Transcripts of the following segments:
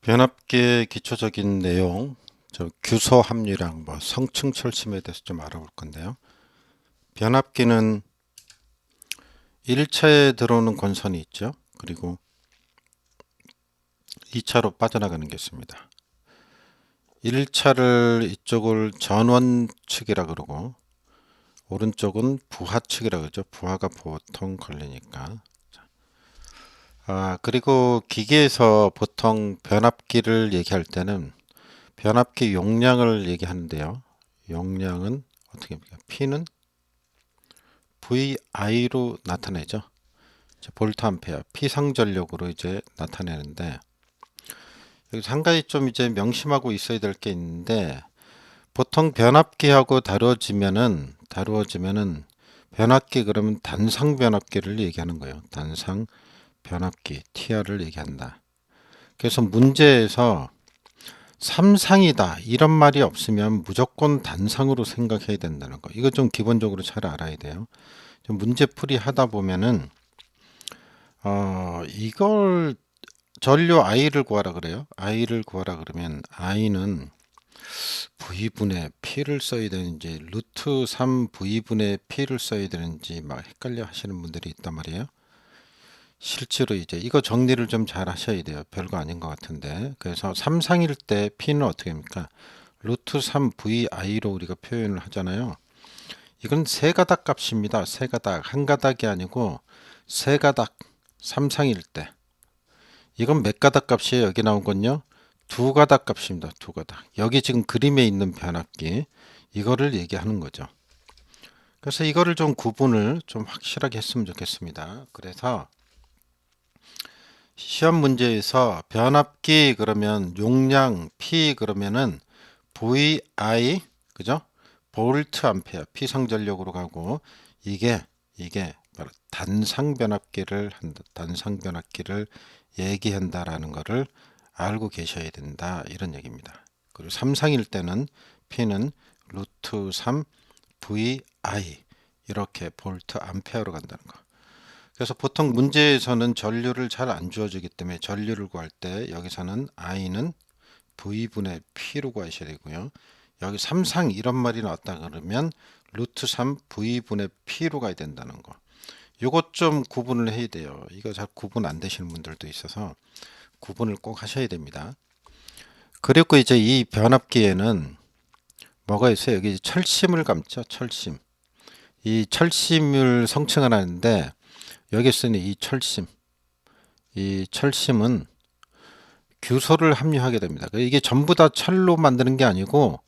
변압기의 기초적인 내용, 규소 함유량, 성층 철심에 대해서 좀 알아볼 건데요. 변압기는 1차에 들어오는 권선이 있죠. 그리고 2차로 빠져나가는 게 있습니다. 1차를 이쪽을 전원축이라 그러고 오른쪽은 부하축이라 그러죠. 부하가 보통 걸리니까. 그리고 기계에서 보통 변압기를 얘기할 때는 변압기 용량을 얘기하는데요. 용량은 어떻게 합니까? P는 VI로 나타내죠. 볼트 암페어, P 상전력으로 이제 나타내는데 여기서 한 가지 좀 이제 명심하고 있어야 될 게 있는데 보통 변압기하고 다루어지면은 변압기 그러면 단상 변압기를 얘기하는 거예요. 단상 변압기 TR을 얘기한다. 그래서 문제에서 삼상이다 이런 말이 없으면 무조건 단상으로 생각해야 된다는 거. 이거 좀 기본적으로 잘 알아야 돼요. 좀 문제풀이 하다 보면은 이걸 전류 I를 구하라 그래요. I를 구하라 그러면 I는 V분의 P를 써야 되는지 루트 3 V분의 P를 써야 되는지 막 헷갈려 하시는 분들이 있단 말이에요. 실제로 이제 이거 정리를 좀 잘 하셔야 돼요. 별거 아닌 것 같은데. 그래서 삼상일 때 P는 어떻게 합니까? 루트 3 VI로 우리가 표현을 하잖아요. 이건 세 가닥 값입니다. 세 가닥. 한 가닥이 아니고 세 가닥. 삼상일 때. 이건 몇 가닥 값이에요? 여기 나온 건요. 두 가닥 값입니다. 두 가닥. 여기 지금 그림에 있는 변압기. 이거를 얘기하는 거죠. 그래서 이거를 좀 구분을 좀 확실하게 했으면 좋겠습니다. 그래서 시험 문제에서 변압기 그러면 용량 P 그러면은 VI 그죠? 볼트 암페어 P 상전력으로 가고 이게 바로 단상 변압기를 한다. 단상 변압기를 얘기한다라는 것을 알고 계셔야 된다. 이런 얘기입니다. 그리고 삼상일 때는 P는 루트 3 VI 이렇게 볼트 암페어로 간다는 거. 그래서 보통 문제에서는 전류를 잘 안 주어지기 때문에 전류를 구할 때 여기서는 I는 V분의 P로 구하셔야 되고요. 여기 삼상 이런 말이 나왔다 그러면 루트 3 V분의 P로 가야 된다는 거. 요것 좀 구분을 해야 돼요. 이거 잘 구분 안 되시는 분들도 있어서 구분을 꼭 하셔야 됩니다. 그리고 이제 이 변압기에는 뭐가 있어요? 여기 철심을 감죠. 철심. 이 철심을 성층을 하는데 여기 쓰는 이 철심은 규소를 함유하게 됩니다. 이게 전부 다 철로 만드는 게 아니고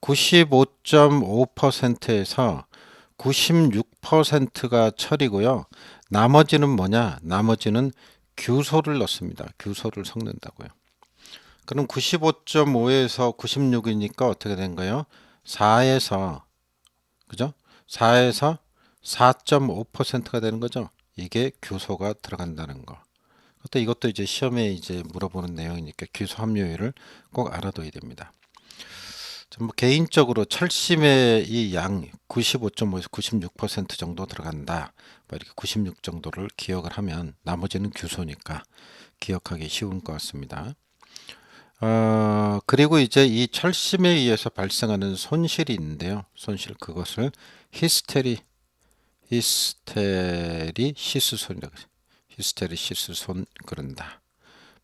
95.5%에서 96%가 철이고요. 나머지는 뭐냐? 나머지는 규소를 넣습니다. 규소를 섞는다고요. 그럼 95.5에서 96이니까 어떻게 된 거예요? 4에서 그죠? 4에서 4.5%가 되는 거죠. 이게 규소가 들어간다는 거. 그때 이것도 이제 시험에 이제 물어보는 내용이니까 규소 함유율을 꼭 알아둬야 됩니다. 뭐 개인적으로 철심의 이 양 95.5에서 96% 정도 들어간다. 이렇게 96 정도를 기억을 하면 나머지는 규소니까 기억하기 쉬운 것 같습니다. 그리고 이제 이 철심에 의해서 발생하는 손실이 있는데요. 손실 그것을 히스테리시스손이라고 해요. 히스테리시스손 그런다.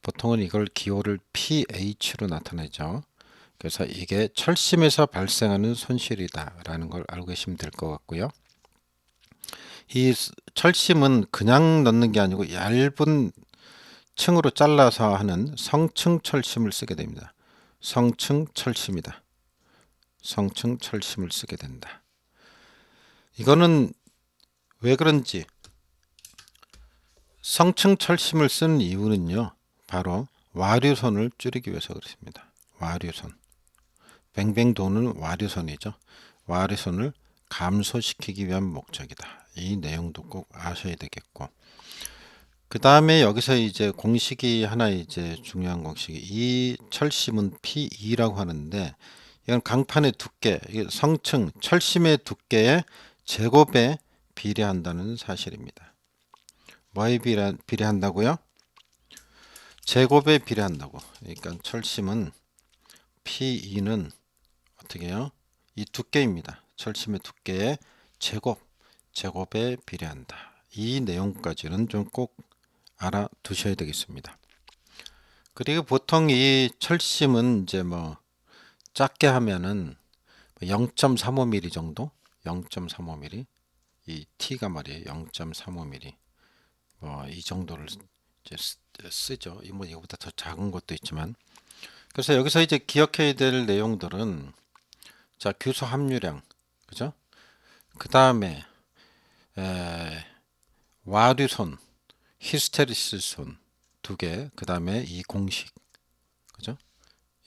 보통은 이걸 기호를 PH로 나타내죠. 그래서 이게 철심에서 발생하는 손실이다라는 걸 알고 계시면 될 것 같고요. 이 철심은 그냥 넣는 게 아니고 얇은 층으로 잘라서 하는 성층 철심을 쓰게 됩니다. 성층 철심이다. 성층 철심을 쓰게 된다. 이거는 왜 그런지 성층 철심을 쓴 이유는요. 바로 와류선을 줄이기 위해서 그렇습니다. 와류선. 뱅뱅 도는 와류선이죠. 와류선을 감소시키기 위한 목적이다. 이 내용도 꼭 아셔야 되겠고. 그 다음에 여기서 이제 공식이 하나 이제 중요한 공식이 이 철심은 P2라고 하는데 이건 강판의 두께, 성층, 철심의 두께의 제곱에 비례한다는 사실입니다. 뭐에 비례한다고요? 제곱에 비례한다고. 그러니까 철심은 P2는 어떻게 해요? 이 두께입니다. 철심의 두께의 제곱에 비례한다. 이 내용까지는 좀 꼭 알아두셔야 되겠습니다. 그리고 보통 이 철심은 이제 뭐 작게 하면은 0.35mm 정도, 0.35mm, 이 T가 말이에요. 0.35mm, 뭐 이 정도를 이제 쓰죠. 뭐 이거보다 더 작은 것도 있지만. 그래서 여기서 이제 기억해야 될 내용들은, 자, 규소 함유량, 그죠? 그 다음에 와류손, 히스테리스손 두 개, 그 다음에 이 공식, 그죠?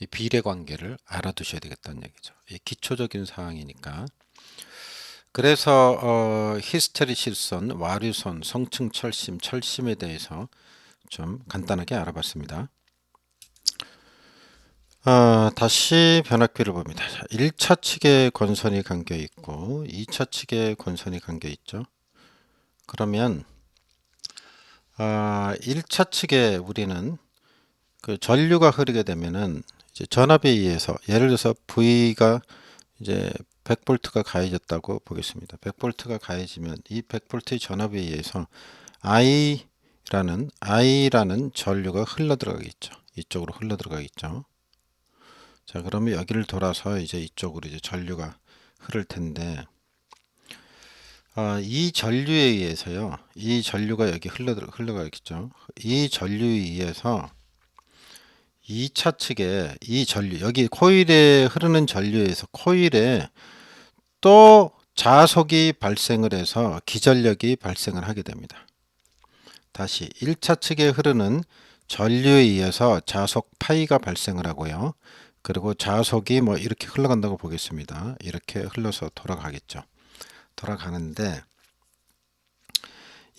이 비례 관계를 알아두셔야 되겠다는 얘기죠. 이 기초적인 사항이니까. 그래서 히스테리시손, 와류손, 성층 철심, 철심에 대해서 좀 간단하게 알아봤습니다. 다시 변압기를 봅니다. 1차 측에 권선이 감겨 있고 2차 측에 권선이 감겨 있죠. 그러면 1차 측에 우리는 그 전류가 흐르게 되면은 이제 전압에 의해서, 예를 들어서 V가 이제 100V가 가해졌다고 보겠습니다. 100V가 가해지면 이 100V의 전압에 의해서 I라는 전류가 흘러 들어가겠죠. 이쪽으로 흘러 들어가겠죠. 자, 그러면 여기를 돌아서 이제 이쪽으로 이제 전류가 흐를 텐데, 이 전류에 의해서요, 이 전류가 여기 흘러가겠죠. 이 전류에 의해서 2차 측에 이 전류, 여기 코일에 흐르는 전류에서 코일에 또 자속이 발생을 해서 기전력이 발생을 하게 됩니다. 다시 1차 측에 흐르는 전류에 의해서 자속 파이가 발생을 하고요. 그리고 자속이 뭐 이렇게 흘러간다고 보겠습니다. 이렇게 흘러서 돌아가겠죠. 돌아가는데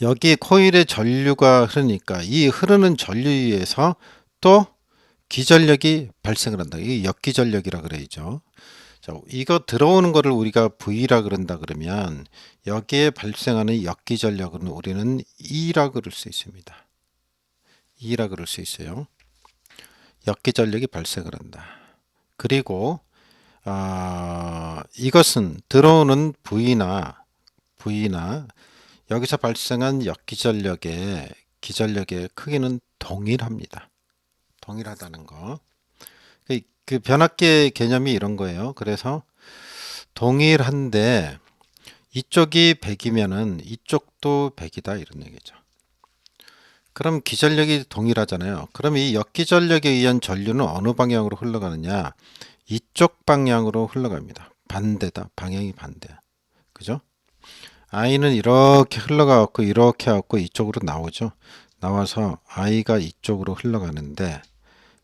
여기 코일에 전류가 흐르니까 이 흐르는 전류에 의해서 또 기전력이 발생을 한다. 이게 역기전력이라 그래야죠. 자, 이거 들어오는 거를 우리가 V라 그런다 그러면 여기에 발생하는 역기전력은 우리는 E라 그럴 수 있습니다. E라 그럴 수 있어요. 역기전력이 발생을 한다. 그리고 이것은 들어오는 V나 여기서 발생한 역기전력의 기전력의 크기는 동일합니다. 동일하다는 거. 그 변압기의 개념이 이런 거예요. 그래서 동일한데 이쪽이 100이면은 이쪽도 100이다 이런 얘기죠. 그럼 기전력이 동일하잖아요. 그럼 이 역기전력에 의한 전류는 어느 방향으로 흘러가느냐? 이쪽 방향으로 흘러갑니다. 반대다. 방향이 반대야. 그죠? I는 이렇게 흘러가고 이렇게 하고 이쪽으로 나오죠. 나와서 I가 이쪽으로 흘러가는데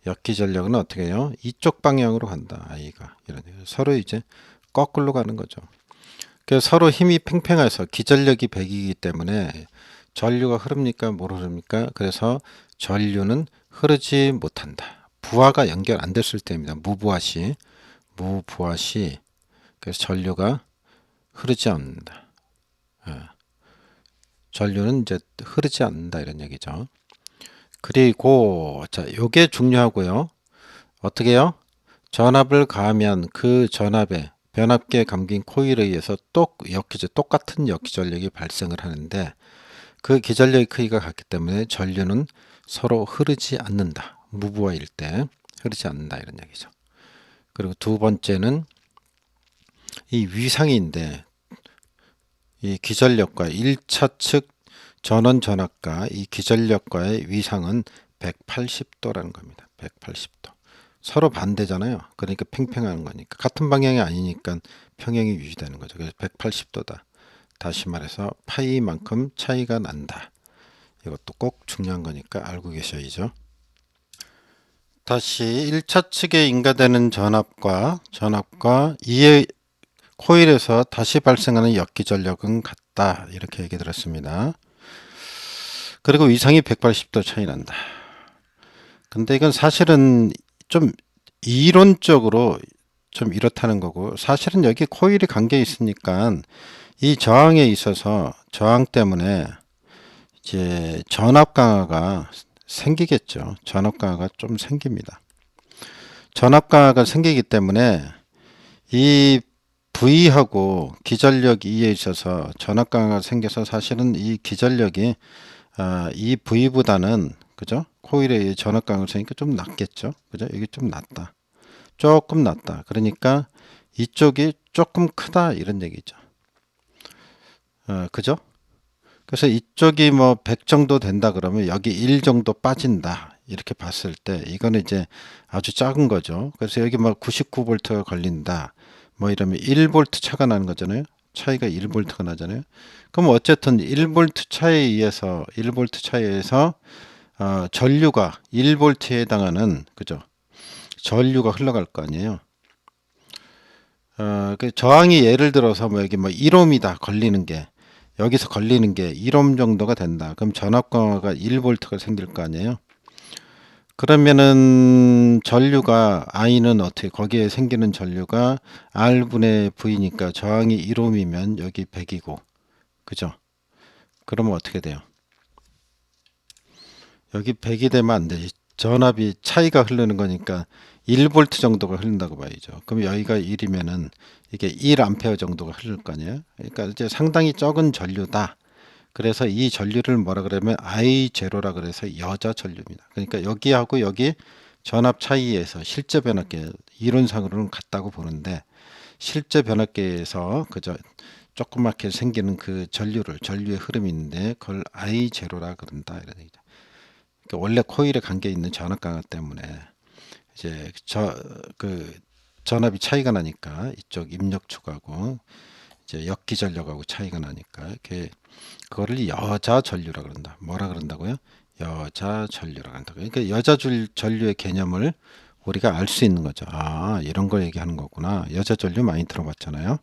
역기전력은 어떻게 해요? 이쪽 방향으로 간다. I가 이런 서로 이제 거꾸로 가는 거죠. 그래서 서로 힘이 팽팽해서 기전력이 100이기 때문에 전류가 흐릅니까? 못 흐릅니까? 그래서 전류는 흐르지 못한다. 부하가 연결 안 됐을 때입니다. 무부하 시 그래서 전류가 흐르지 않는다. 전류는 이제 흐르지 않는다 이런 얘기죠. 그리고 자, 요게 중요하고요. 어떻게 해요? 전압을 가하면 그 전압에 변압기에 감긴 코일에 의해서 똑같은 역기전력이 발생을 하는데 그 기전력의 크기가 같기 때문에 전류는 서로 흐르지 않는다. 무부하일 때 흐르지 않는다 이런 얘기죠. 그리고 두 번째는 이 위상인데 이 기전력과 1차 측 전원 전압과 이 기전력과의 위상은 180도라는 겁니다. 180도. 서로 반대잖아요. 그러니까 팽팽한 거니까. 같은 방향이 아니니까 평형이 유지되는 거죠. 그래서 180도다. 다시 말해서 파이만큼 차이가 난다. 이것도 꼭 중요한 거니까 알고 계셔야죠. 다시 1차 측에 인가되는 전압과 이의 코일에서 다시 발생하는 역기전력은 같다. 이렇게 얘기 들었습니다. 그리고 위상이 180도 차이 난다. 근데 이건 사실은 좀 이론적으로 좀 이렇다는 거고, 사실은 여기 코일이 감겨 있으니까 이 저항에 있어서 저항 때문에 이제 전압 강화가 생기겠죠. 전압강화가 좀 생깁니다. 전압강화가 생기기 때문에 이 V하고 기전력 E에 있어서 전압강화가 생겨서 사실은 이 기전력이 이 V보다는 그죠? 코일의 전압강화가 생기니까 좀 낮겠죠. 그죠? 이게 좀 낮다. 조금 낮다. 그러니까 이쪽이 조금 크다 이런 얘기죠. 그죠? 그래서 이쪽이 뭐 100 정도 된다 그러면 여기 1 정도 빠진다. 이렇게 봤을 때 이거는 이제 아주 작은 거죠. 그래서 여기 뭐 99V가 걸린다. 뭐 이러면 1V 차가 나는 거잖아요. 차이가 1V가 나잖아요. 그럼 어쨌든 1V 차에 의해서 전류가 1V에 해당하는 그죠? 전류가 흘러갈 거 아니에요. 그 저항이 예를 들어서 뭐 여기 뭐 1옴이다 걸리는 게 여기서 걸리는 게 1옴 정도가 된다. 그럼 전압강화가 1V가 생길 거 아니에요. 그러면은 전류가 I는 어떻게 거기에 생기는 전류가 R분의 V니까 저항이 1옴이면 여기 100이고 그죠? 그러면 어떻게 돼요? 여기 100이 되면 안 되지. 전압이 차이가 흐르는 거니까 1V 정도가 흐른다고 봐야죠. 그럼 여기가 1이면은 이게 1A 정도가 흐를 거 아니에요. 그러니까 이제 상당히 적은 전류다. 그래서 이 전류를 뭐라 그러면 I0라 그래서 여자 전류입니다. 그러니까 여기하고 여기 전압 차이에서 실제 변압계 이론상으로는 같다고 보는데 실제 변압계에서 그저 조그맣게 생기는 그 전류의 흐름이 있는데 그걸 I0라 그런다 이런 얘기죠. 그러니까 원래 코일에 감겨 있는 전압 강화 때문에 이제 그 전압이 차이가 나니까 이쪽 입력축하고 이제 역기전력하고 차이가 나니까 이렇게 그거를 여자 전류라 그런다. 뭐라 그런다고요? 여자 전류라 그런다. 그러니까 여자 전류의 개념을 우리가 알 수 있는 거죠. 아, 이런 걸 얘기하는 거구나. 여자 전류 많이 들어봤잖아요.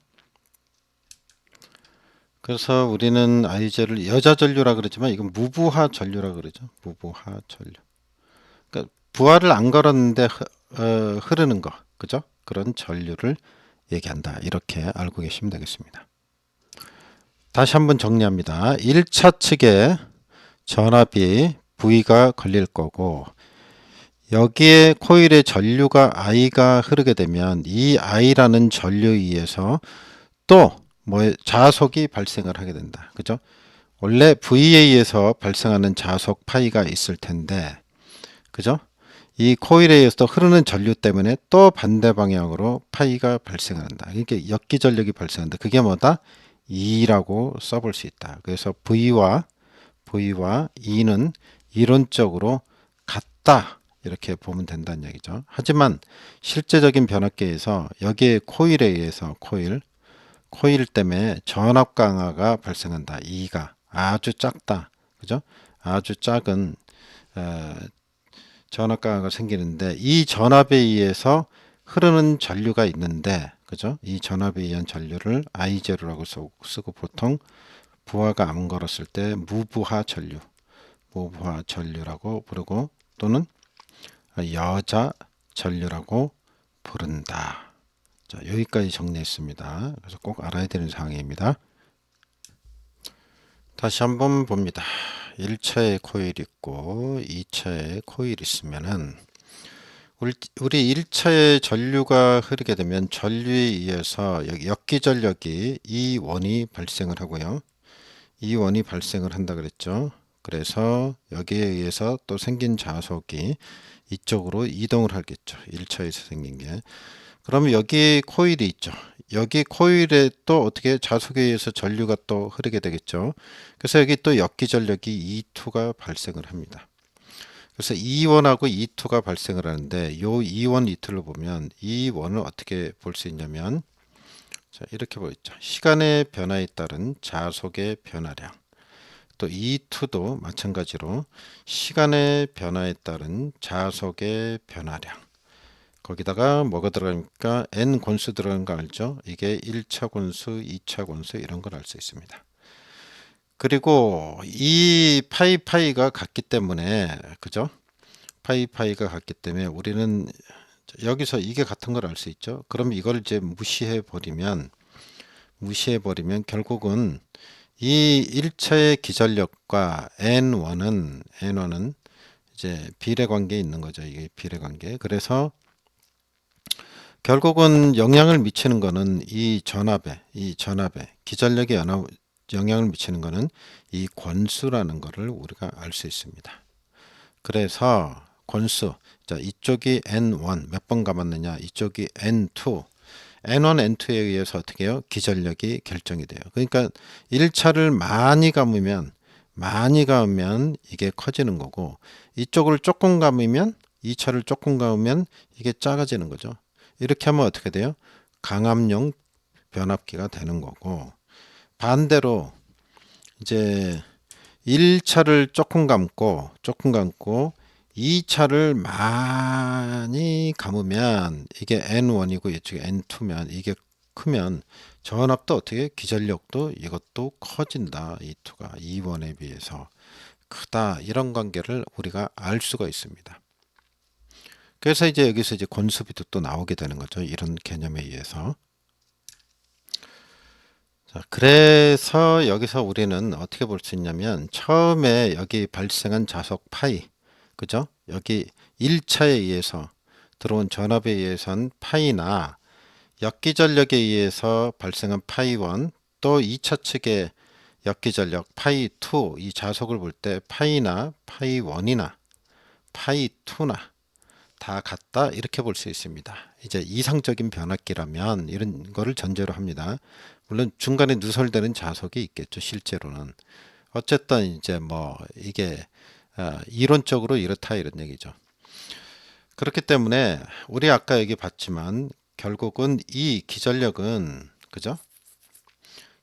그래서 우리는 아이제를 여자 전류라 그러지만 이건 무부하 전류라 그러죠. 무부하 전류. 그러니까 부하를 안 걸었는데 흐르는 거. 그죠? 그런 전류를 얘기한다. 이렇게 알고 계시면 되겠습니다. 다시 한번 정리합니다. 1차 측에 전압이 V가 걸릴 거고 여기에 코일의 전류가 I가 흐르게 되면 이 I라는 전류에 의해서 또 자속이 발생을 하게 된다. 그죠? 원래 V에 의해서 발생하는 자속 파이가 있을 텐데 그죠? 이 코일에 의해서 흐르는 전류 때문에 또 반대 방향으로 파이가 발생한다. 그러니까 역기 전력이 발생한다. 그게 뭐다? E라고 써볼 수 있다. 그래서 V와 E는 이론적으로 같다. 이렇게 보면 된다는 얘기죠. 하지만 실제적인 변압계에서 여기에 코일에 의해서 코일 때문에 전압 강화가 발생한다. E가 아주 작다. 그죠? 아주 작은 전압 강화가 생기는데 이 전압에 의해서 흐르는 전류가 있는데 그죠? 이 전압에 의한 전류를 I0라고 쓰고 보통 부하가 안 걸었을 때 무부하 전류라고 부르고 또는 여자 전류라고 부른다. 자, 여기까지 정리했습니다. 그래서 꼭 알아야 되는 사항입니다. 다시 한번 봅니다. 1차에 코일 있고 2차에 코일 있으면은 우리 1차에 전류가 흐르게 되면 전류에 의해서 여기 역기전력이 E1이 발생을 하고요. E1이 발생을 한다 그랬죠. 그래서 여기에 의해서 또 생긴 자속이 이쪽으로 이동을 하겠죠. 1차에서 생긴 게. 그러면 여기 코일이 있죠. 여기 코일에 또 어떻게 자속에 의해서 전류가 또 흐르게 되겠죠. 그래서 여기 또 역기전력이 E2가 발생을 합니다. 그래서 E1하고 E2가 발생을 하는데 요 E1, E2를 보면 E1을 어떻게 볼 수 있냐면 자, 이렇게 보였죠. 시간의 변화에 따른 자속의 변화량. 또 E2도 마찬가지로 시간의 변화에 따른 자속의 변화량. 거기다가 뭐가 들어가니까 N 권수 들어가는 거 알죠? 이게 1차 권수, 2차 권수 이런 걸 알 수 있습니다. 그리고 이 파이가 같기 때문에 그죠? 파이가 같기 때문에 우리는 여기서 이게 같은 걸 알 수 있죠. 그럼 이걸 이제 무시해 버리면 결국은 이 1차의 기전력과 N1은 이제 비례관계에 있는 거죠. 이게 비례관계. 그래서 결국은 영향을 미치는 거는 이 전압에 기전력에 영향을 미치는 거는 이 권수라는 거를 우리가 알 수 있습니다. 그래서 권수, 자 이쪽이 N1 몇 번 감았느냐, 이쪽이 N2, N1, N2에 의해서 어떻게 해요? 기전력이 결정이 돼요. 그러니까 1차를 많이 감으면 이게 커지는 거고, 이쪽을 조금 감으면 2차를 조금 감으면 이게 작아지는 거죠. 이렇게 하면 어떻게 돼요? 강압용 변압기가 되는 거고, 반대로 이제 1차를 조금 감고 2차를 많이 감으면 이게 N1이고 이쪽에 N2면 이게 크면 전압도 어떻게 기전력도 이것도 커진다. E2가 E1에 비해서 크다. 이런 관계를 우리가 알 수가 있습니다. 그래서 이제 여기서 이제 권수비도 또 나오게 되는 거죠. 이런 개념에 의해서. 자, 그래서 여기서 우리는 어떻게 볼 수 있냐면 처음에 여기 발생한 자석 파이, 그죠? 여기 1차에 의해서 들어온 전압에 의해선 파이나 역기전력에 의해서 발생한 파이1, 또 2차 측의 역기전력 파이2, 이 자석을 볼 때 파이나 파이1이나 파이2나 다 같다, 이렇게 볼 수 있습니다. 이제 이상적인 변압기라면 이런 거를 전제로 합니다. 물론 중간에 누설되는 자석이 있겠죠. 실제로는 어쨌든 이제 뭐 이게 이론적으로 이렇다, 이런 얘기죠. 그렇기 때문에 우리 아까 얘기 봤지만 결국은 이 기전력은, 그죠?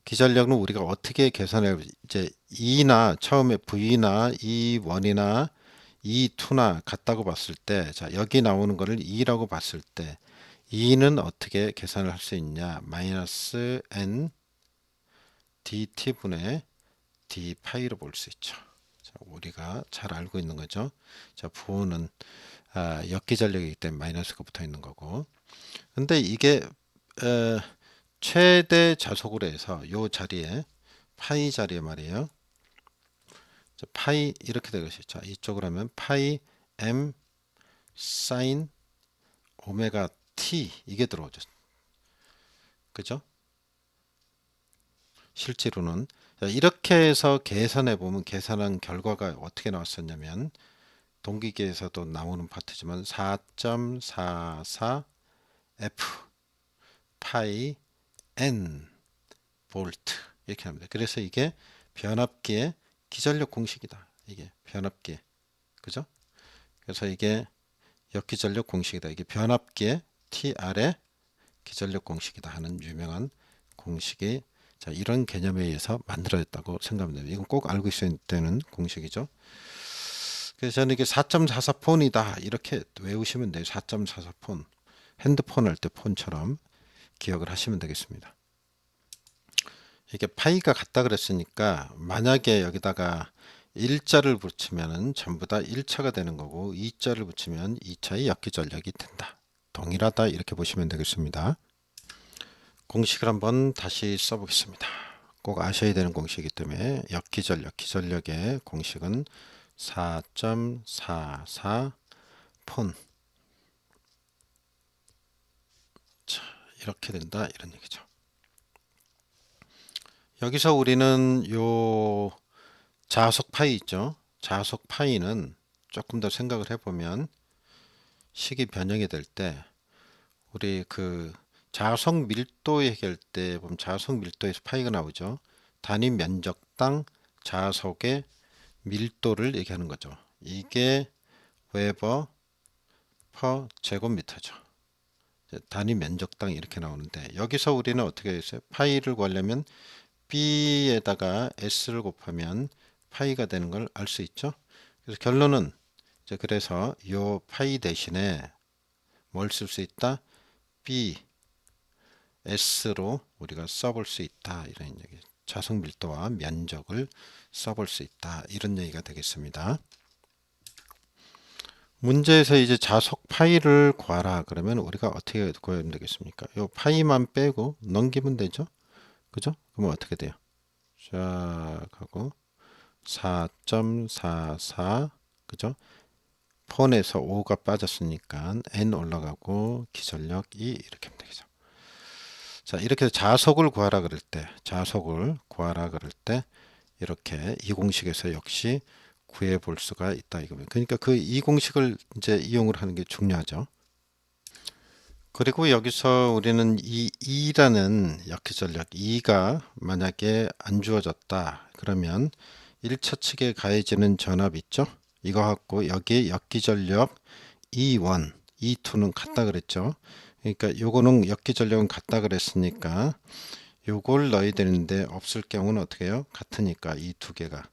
기전력은 우리가 어떻게 계산해, 이제 E나 처음에 V나 E1이나 E2나 같다고 봤을 때, 자 여기 나오는 거를 E라고 봤을 때 E는 어떻게 계산을 할 수 있냐? 마이너스 N dt분의 d 파이로 볼 수 있죠. 자, 우리가 잘 알고 있는 거죠. 자, 부호는 역기전력이기 때문에 마이너스가 붙어 있는 거고. 근데 이게 최대 자속으로 해서 요 자리에 파이 자리에 말이에요. 자, 파이 이렇게 되겠죠. 이쪽으로 하면 파이 m 사인 오메가 t 이게 들어오죠. 그죠? 실제로는 자, 이렇게 해서 계산해 보면 계산한 결과가 어떻게 나왔었냐면 동기계에서도 나오는 파트지만 4.44 f 파이 n 볼트 이렇게 합니다. 그래서 이게 변압기의 기전력 공식이다. 이게 변압기, 그죠? 그래서 이게 역기전력 공식이다. 이게 변압기의 TR의 기전력 공식이다 하는 유명한 공식이, 자 이런 개념에 의해서 만들어졌다고 생각하면 됩니다. 이건 꼭 알고 있어야 되는 공식이죠. 그래서 저는 이게 4.44 폰이다 이렇게 외우시면 돼요. 4.44 폰, 핸드폰 할 때 폰처럼 기억을 하시면 되겠습니다. 이게 파이가 같다 그랬으니까 만약에 여기다가 1자를 붙이면 전부 다 1차가 되는 거고 2자를 붙이면 2차의 역기전력이 된다. 동일하다, 이렇게 보시면 되겠습니다. 공식을 한번 다시 써보겠습니다. 꼭 아셔야 되는 공식이기 때문에 역기전력, 기전력의 공식은 4.44 폰. 자, 이렇게 된다, 이런 얘기죠. 여기서 우리는 요 자속 파이 있죠. 자속 파이는 조금 더 생각을 해보면 식이 변형이 될 때 우리 그 자석 밀도 얘기할 때 보면 자석 밀도에서 파이가 나오죠. 단위 면적당 자석의 밀도를 얘기하는 거죠. 이게 웨버 퍼 제곱미터죠. 단위 면적당 이렇게 나오는데 여기서 우리는 어떻게 했어요? 파이를 구하려면 B에다가 S를 곱하면 파이가 되는 걸 알 수 있죠. 그래서 결론은 이제 그래서 요 파이 대신에 뭘 쓸 수 있다? B S로 우리가 써볼 수 있다, 이런 얘기. 자석 밀도와 면적을 써볼 수 있다, 이런 얘기가 되겠습니다. 문제에서 이제 자석 파이를 구하라 그러면 우리가 어떻게 구하면 되겠습니까? 요 파이만 빼고 넘기면 되죠. 그죠? 그러면 어떻게 돼요? 쫙 하고 4.44, 그죠? 폰에서 5가 빠졌으니까 n 올라가고 기전력 2 이렇게 하면 되겠죠. 자, 이렇게 자속을 구하라 그럴 때, 이렇게 이 공식에서 역시 구해 볼 수가 있다 이겁니다. 그러니까 그 이 공식을 이제 이용을 하는 게 중요하죠. 그리고 여기서 우리는 이 2라는 역기전력 2가 만약에 안 주어졌다 그러면 1차 측에 가해지는 전압 있죠. 이거 갖고 여기에 역기전력 E1, E2는 같다 그랬죠. 그러니까 요거는 역기전력은 같다 그랬으니까 요걸 넣어야 되는데 없을 경우는 어떻게 해요? 같으니까 이 두 개가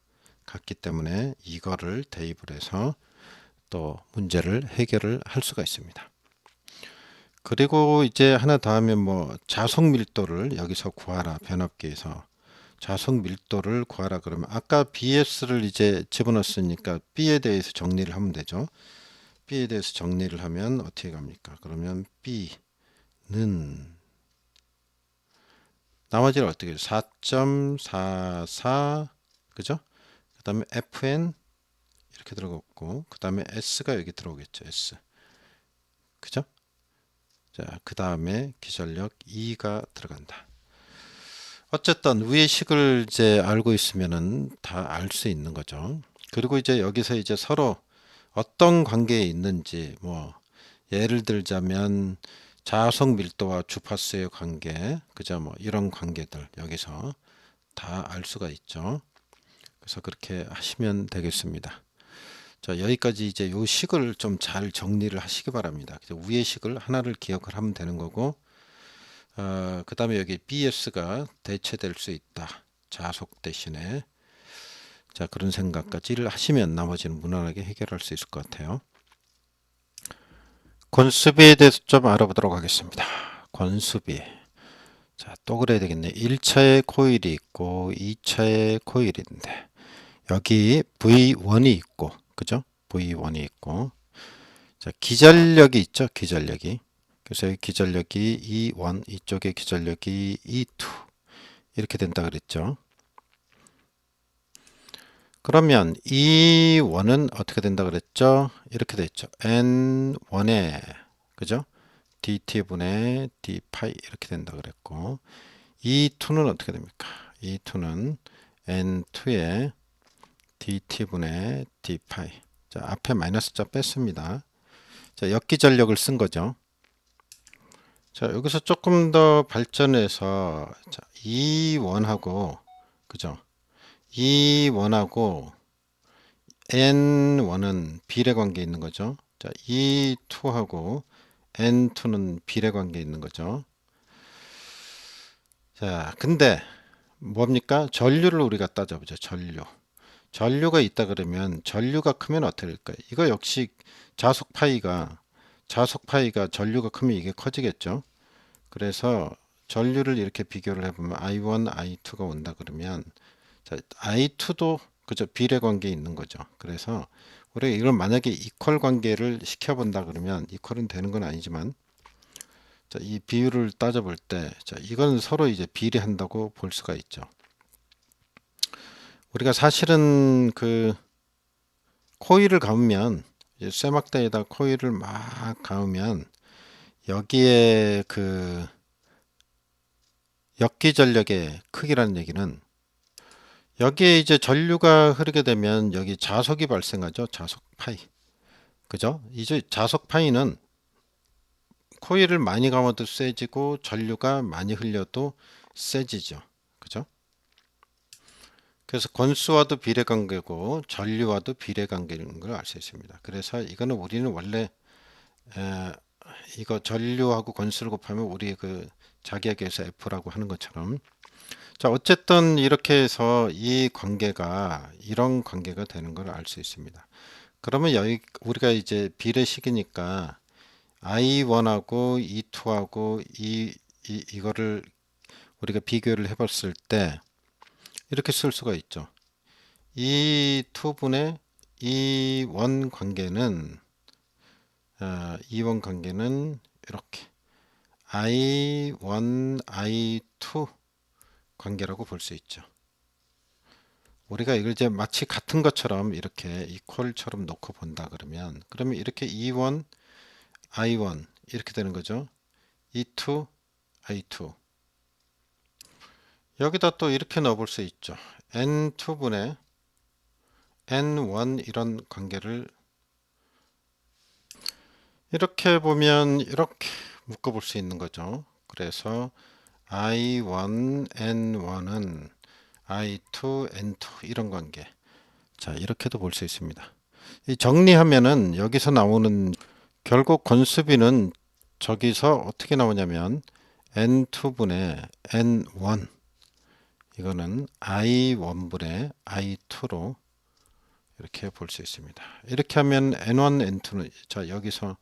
같기 때문에 이거를 대입을 해서 또 문제를 해결을 할 수가 있습니다. 그리고 이제 하나 더 하면 뭐 자속 밀도를 여기서 구하라. 변압기에서 자속 밀도를 구하라 그러면 아까 BS를 이제 집어넣었으니까 B에 대해서 정리를 하면 되죠. B에 대해서 정리를 하면 어떻게 갑니까? 그러면 B는 나머지를 어떻게 해요? 4.44 그죠? 그 다음에 FN 이렇게 들어갔고 그 다음에 S가 여기 들어오겠죠. S 그죠? 자, 그 다음에 기전력 2가 들어간다. 어쨌든 위의 식을 이제 알고 있으면은 다 알 수 있는 거죠. 그리고 이제 여기서 이제 서로 어떤 관계에 있는지 뭐 예를 들자면 자속 밀도와 주파수의 관계, 그죠? 뭐 이런 관계들 여기서 다 알 수가 있죠. 그래서 그렇게 하시면 되겠습니다. 자, 여기까지 이제 요 식을 좀 잘 정리를 하시기 바랍니다. 위의 식을 하나를 기억을 하면 되는 거고, 그 다음에 여기 BS가 대체될 수 있다. 자속 대신에. 자, 그런 생각까지를 하시면 나머지는 무난하게 해결할 수 있을 것 같아요. 권수비에 대해서 좀 알아보도록 하겠습니다. 권수비. 자, 또 그래야 되겠네. 1차에 코일이 있고 2차에 코일이 있는데 여기 V1이 있고 그죠? V1이 있고 자, 기전력이 있죠. 기전력이. 그래서 여기 기전력이 E1 이쪽에 기전력이 E2 이렇게 된다 그랬죠. 그러면 E1은 어떻게 된다 그랬죠? 이렇게 됐죠. N1에 그죠? DT분의 D파이 이렇게 된다 그랬고 E2는 어떻게 됩니까? E2는 N2에 DT분의 D파이. 자, 앞에 마이너스 자 뺐습니다. 자, 역기전력을 쓴 거죠. 자, 여기서 조금 더 발전해서 자, E1하고 그죠? E1하고 N1은 비례 관계에 있는 거죠. 자, E2하고 N2는 비례 관계에 있는 거죠. 자, 근데 뭡니까? 전류를 우리가 따져보죠. 전류. 전류가 있다 그러면 전류가 크면 어떻게 될까요? 이거 역시 자속 파이가 전류가 크면 이게 커지겠죠. 그래서 전류를 이렇게 비교를 해보면 I1, I2가 온다 그러면 자, I2도 그죠 비례 관계에 있는 거죠. 그래서 우리가 이걸 만약에 이퀄 관계를 시켜본다 그러면 이퀄은 되는 건 아니지만 자, 이 비율을 따져볼 때 자, 이건 서로 이제 비례한다고 볼 수가 있죠. 우리가 사실은 그 코일을 감으면 쇠막대에다 코일을 막 감으면 여기에 그 역기전력의 크기라는 얘기는 여기에 이제 전류가 흐르게 되면 여기 자속이 발생하죠. 자속 파이. 그죠? 이제 자속 파이는 코일을 많이 감아도 세지고 전류가 많이 흘려도 세지죠. 그죠? 그래서 권수와도 비례관계고 전류와도 비례관계인 걸 알 수 있습니다. 그래서 이거는 우리는 원래 에, 이거 전류하고 권수를 곱하면 우리 그 자기에게서 F라고 하는 것처럼 자 어쨌든 이렇게 해서 이 관계가 이런 관계가 되는 걸 알 수 있습니다. 그러면 여기 우리가 이제 비례식이니까 I1하고 E2하고 이거를 우리가 비교를 해봤을 때 이렇게 쓸 수가 있죠. 이 투분의 E1 관계는 E1 관계는 이렇게 I1, I2 관계라고 볼 수 있죠. 우리가 이걸 이제 마치 같은 것처럼 이렇게 이퀄처럼 놓고 본다 그러면 이렇게 E1, I1 이렇게 되는 거죠. E2, I2 여기다 또 이렇게 넣어볼 수 있죠. N2분의 N1 이런 관계를 이렇게 보면 이렇게 묶어볼 수 있는 거죠. 그래서 I1, N1은 I2, N2 이런 관계. 자, 이렇게도 볼 수 있습니다. 이 정리하면은 여기서 나오는 결국 건수비는 저기서 어떻게 나오냐면 N2분의 N1 이거는 I1분의 I2로 이렇게 볼 수 있습니다. 이렇게 하면 N1, N2는 자 여기서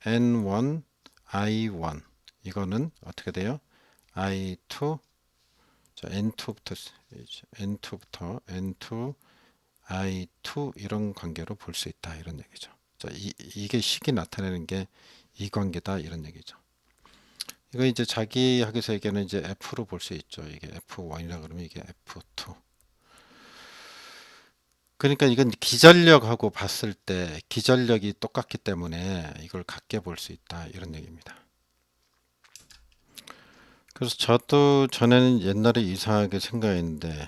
N1, I1 이거는 어떻게 돼요? I2 자 N2부터 N2 I2 이런 관계로 볼 수 있다 이런 얘기죠. 자 이게 식이 나타내는 게 이 관계다 이런 얘기죠. 이거 이제 자기 학에서 얘기하는 이제 F로 볼 수 있죠. 이게 F1이라 그러면 이게 F2. 그러니까 이건 기전력하고 봤을 때 기전력이 똑같기 때문에 이걸 같게 볼 수 있다 이런 얘기입니다. 그래서 저도 전에는 옛날에 이상하게 생각했는데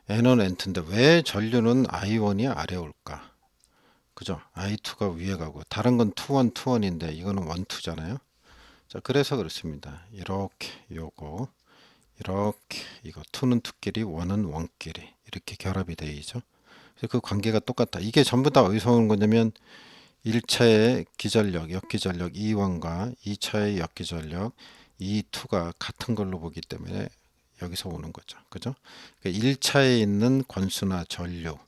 N1, N2인데 왜 전류는 I1이 아래 올까? 그죠? I2가 위에 가고 다른 건 2, 1, 2, 1인데 이거는 1, 2잖아요. 자, 그래서 그렇습니다. 이렇게 요거 이렇게 이거 2는 2끼리 1은 1끼리 이렇게 결합이 되죠. 그래서 그 관계가 똑같다. 이게 전부 다 어디서 오는 거냐면 1차의 기전력, 역기전력 E1과 2차의 역기전력 E2가 같은 걸로 보기 때문에 여기서 오는 거죠. 그죠? 그러니까 1차에 있는 권수나 전류,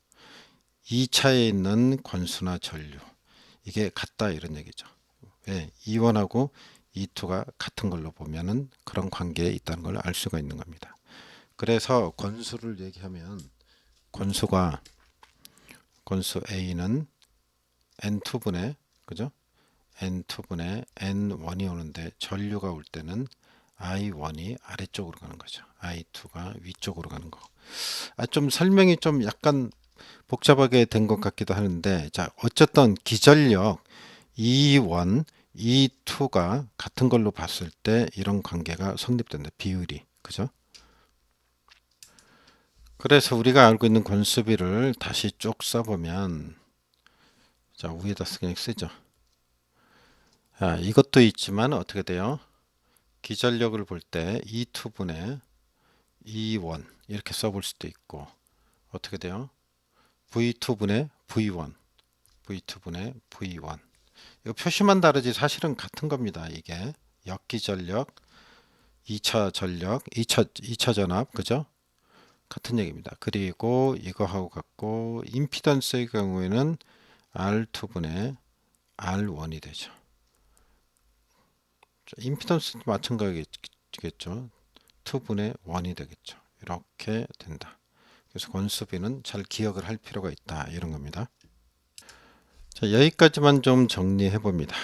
2차에 있는 권수나 전류 이게 같다 이런 얘기죠. 왜? E1하고 E2가 같은 걸로 보면은 그런 관계에 있다는 걸 알 수가 있는 겁니다. 그래서 권수를 얘기하면 권수가 권수 A는 N2분의 그죠? N2분의 N1이 오는데 전류가 올 때는 I1이 아래쪽으로 가는 거죠. I2가 위쪽으로 가는 거. 좀 설명이 좀 약간 복잡하게 된 것 같기도 하는데 자 어쨌든 기전력 E1, E2가 같은 걸로 봤을 때 이런 관계가 성립된다. 비율이. 그죠? 그래서 우리가 알고 있는 권수비를 다시 쭉 써보면 자 위에다 그냥 쓰죠. 이것도 있지만 어떻게 돼요? 기전력을 볼 때 E2분의 E1 이렇게 써볼 수도 있고 어떻게 돼요? V2분의 V1 V2분의 V1 이거 표시만 다르지 사실은 같은 겁니다. 이게 역기전력 2차 전력 2차 전압 그죠? 같은 얘기입니다. 그리고 이거하고 같고 임피던스의 경우에는 R2분의 R1이 되죠. 임피던스도 마찬가지겠죠. 2분의 1이 되겠죠. 이렇게 된다. 그래서 권수비는 잘 기억을 할 필요가 있다. 이런 겁니다. 자, 여기까지만 좀 정리해 봅니다.